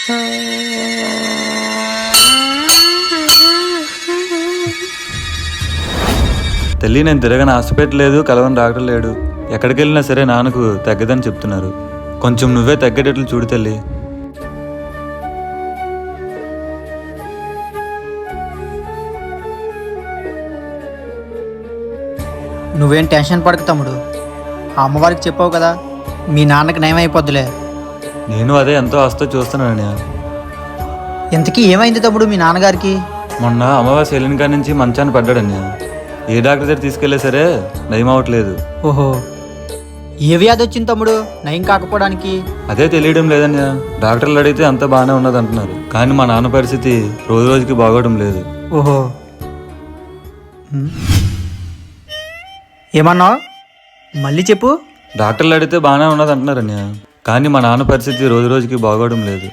తల్లి, నేను తిరగని హాస్పిటల్ లేదు, కలవని డాక్టర్ లేడు. ఎక్కడికి వెళ్ళినా సరే నాన్నకు తగ్గదని చెప్తున్నారు. కొంచెం నువ్వే తగ్గేటట్లు చూడు తల్లి. నువ్వేం టెన్షన్ పడకు తమ్ముడు. ఆ అమ్మవారికి చెప్పావు కదా, మీ నాన్నకి నయమైపోద్దులే. నేను అదే ఎంతో ఆస్తో చూస్తున్నాను. ఇంతకీ ఏమైంది తమ్ముడు మీ నాన్నగారికి? మొన్న అమావాస్య వెళ్ళిన కాడి నుంచి మంచాన్ని పడ్డాడన్య. ఏ డాక్టర్ దగ్గర తీసుకెళ్ళే సరే నయం అవ్వట్లేదు. ఓహో, ఏ వ్యాధి వచ్చింది తమ్ముడు నయం కాకపోవడానికి? అదే తెలియడం లేదన్య. డాక్టర్లు అడిగితే అంతా బాగానే ఉన్నది అంటున్నారు, కానీ మా నాన్న పరిస్థితి రోజు రోజుకి బాగోవడం లేదు. ఓహో, ఏమన్నావు? మళ్ళీ చెప్పు. డాక్టర్లు అడిగితే బాగానే ఉన్నది అంటున్నారు అన్య, కానీ మా నాన్న పరిస్థితి రోజు రోజుకి బాగోవడం లేదు.